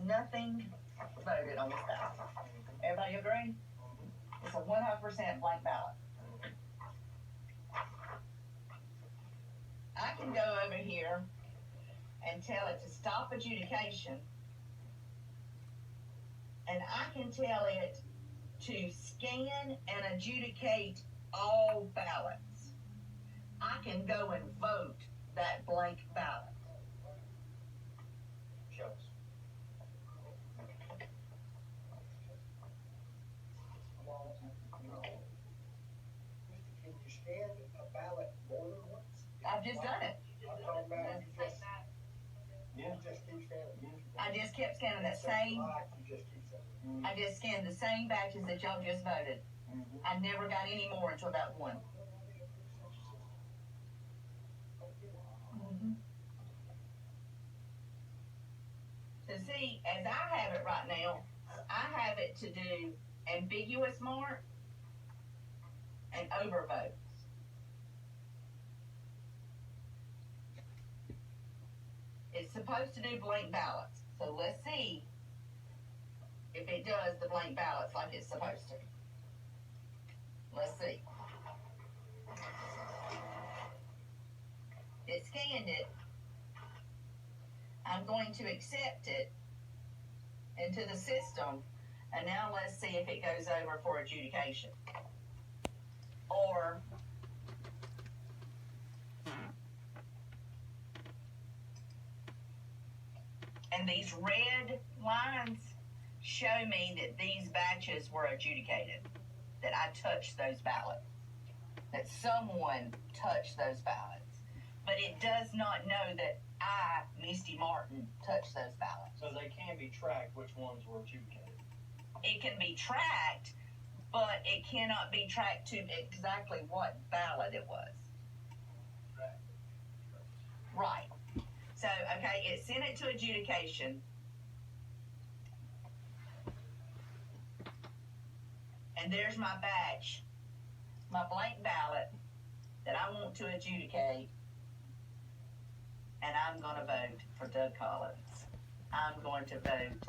nothing voted on this ballot. Everybody agree? It's a 100% blank ballot. I can go over here and tell it to stop adjudication, and I can tell it to scan and adjudicate all ballots. I can go and vote that blank ballot. Show us. Can you scan a ballot more than once? I've just done it. I'm talking about you just keep scanning. I just kept scanning that same. You just keep scanning. I just scanned the same batches that y'all just voted. I never got any more until that one. So see, as I have it right now, I have it to do ambiguous mark and overvotes. It's supposed to do blank ballots. So let's see if it does the blank ballots like it's supposed to. Let's see. It scanned it. I'm going to accept it into the system, and now let's see if it goes over for adjudication. Or and these red lines show me that these batches were adjudicated, that I touched those ballots, that someone touched those ballots. But it does not know that I, Misty Martin, touched those ballots. So they can be tracked which ones were adjudicated. It can be tracked, but it cannot be tracked to exactly what ballot it was. Right. So, okay, it sent it to adjudication. And there's my batch, my blank ballot that I want to adjudicate. And I'm going to vote for Doug Collins. I'm going to vote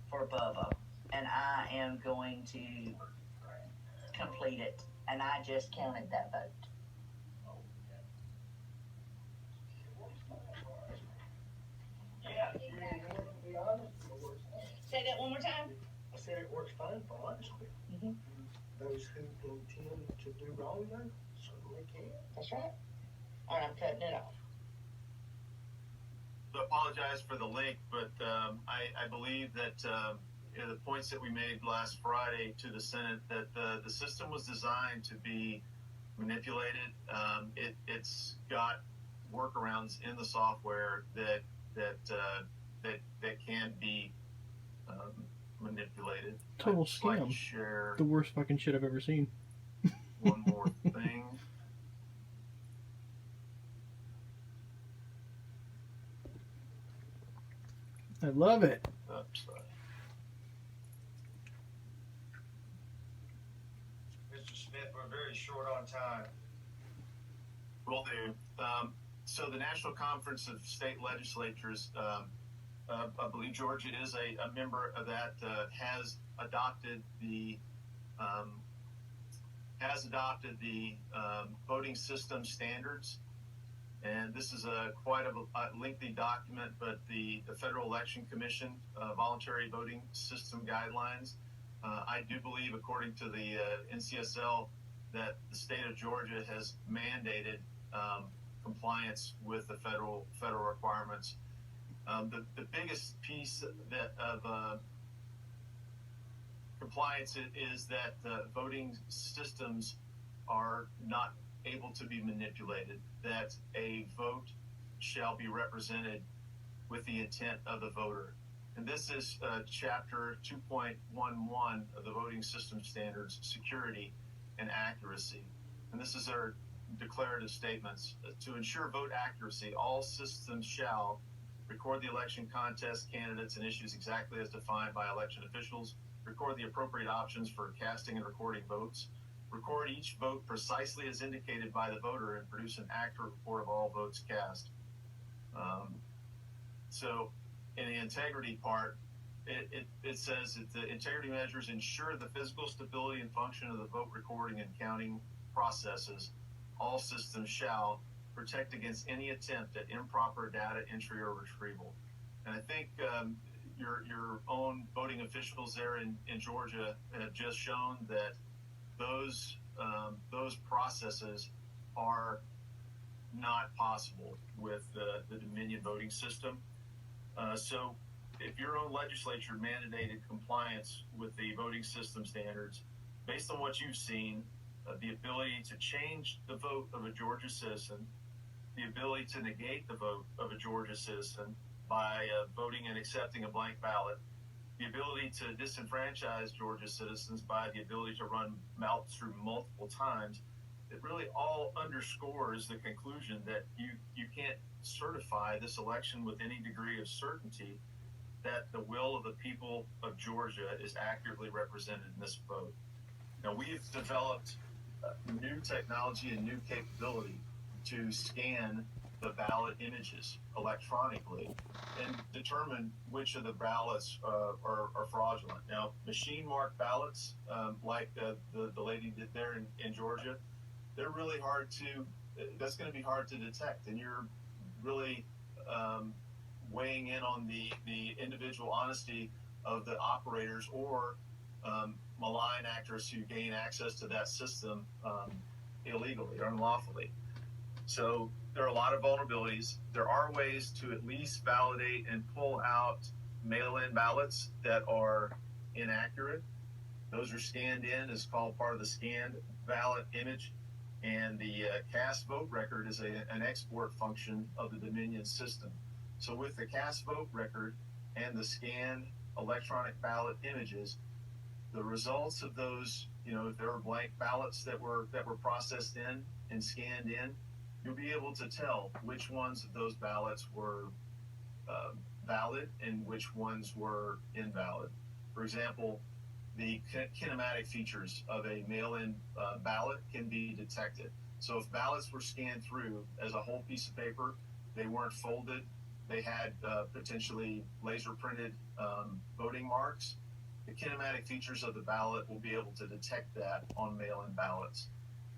for Bubba. And I am going to complete it. And I just counted that vote. Yeah, to be honest, it works. Say that one more time. I said it works fine for honesty. Mm-hmm. Those who intend to do wrong though, certainly can. That's right. All right, I'm cutting it off. I apologize for the link, but I believe that the points that we made last Friday to the Senate, that the system was designed to be manipulated. It's got workarounds in the software that can be manipulated. Total I'd just like to scam. share The worst fucking shit I've ever seen. one more thing. I love it. Oops, sorry. Mr. Smith, we're very short on time. Will do. So the National Conference of State Legislatures, I believe Georgia is a member of that, has adopted the voting system standards. And this is quite a lengthy document, but the Federal Election Commission voluntary voting system guidelines. I do believe, according to the NCSL, that the state of Georgia has mandated compliance with the federal requirements. The biggest piece of compliance is that voting systems are not able to be manipulated, that a vote shall be represented with the intent of the voter. And this is chapter 2.11 of the voting system standards, security and accuracy. And this is our declarative statements. To ensure vote accuracy, all systems shall record the election contest, candidates, and issues exactly as defined by election officials, record the appropriate options for casting and recording votes, record each vote precisely as indicated by the voter, and produce an accurate report of all votes cast. So in the integrity part, it says that the integrity measures ensure the physical stability and function of the vote recording and counting processes. All systems shall protect against any attempt at improper data entry or retrieval. And I think your own voting officials there in Georgia have just shown that those processes are not possible with the Dominion voting system. So if your own legislature mandated compliance with the voting system standards, based on what you've seen, the ability to change the vote of a Georgia citizen, the ability to negate the vote of a Georgia citizen by voting and accepting a blank ballot, the ability to disenfranchise Georgia citizens by the ability to run ballots through multiple times, it really all underscores the conclusion that you can't certify this election with any degree of certainty that the will of the people of Georgia is accurately represented in this vote. Now, we've developed new technology and new capability to scan the ballot images electronically and determine which of the ballots are fraudulent. Now, machine marked ballots, like the lady did there in Georgia, they're really that's going to be hard to detect. And you're really weighing in on the individual honesty of the operators or malign actors who gain access to that system illegally or unlawfully. So there are a lot of vulnerabilities. There are ways to at least validate and pull out mail-in ballots that are inaccurate. Those are scanned in as called part of the scanned ballot image. And the cast vote record is an export function of the Dominion system. So with the cast vote record and the scanned electronic ballot images, the results of those, if there were blank ballots that were processed in and scanned in, you'll be able to tell which ones of those ballots were valid and which ones were invalid. For example, the kinematic features of a mail-in ballot can be detected. So if ballots were scanned through as a whole piece of paper, they weren't folded, they had potentially laser printed voting marks, the kinematic features of the ballot will be able to detect that on mail-in ballots.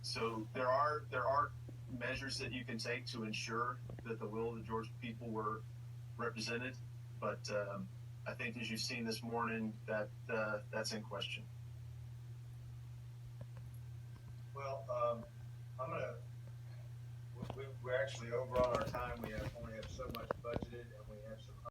So there are measures that you can take to ensure that the will of the Georgia people were represented, but I think as you've seen this morning, that's in question. Well, we're actually over on our time. We only have so much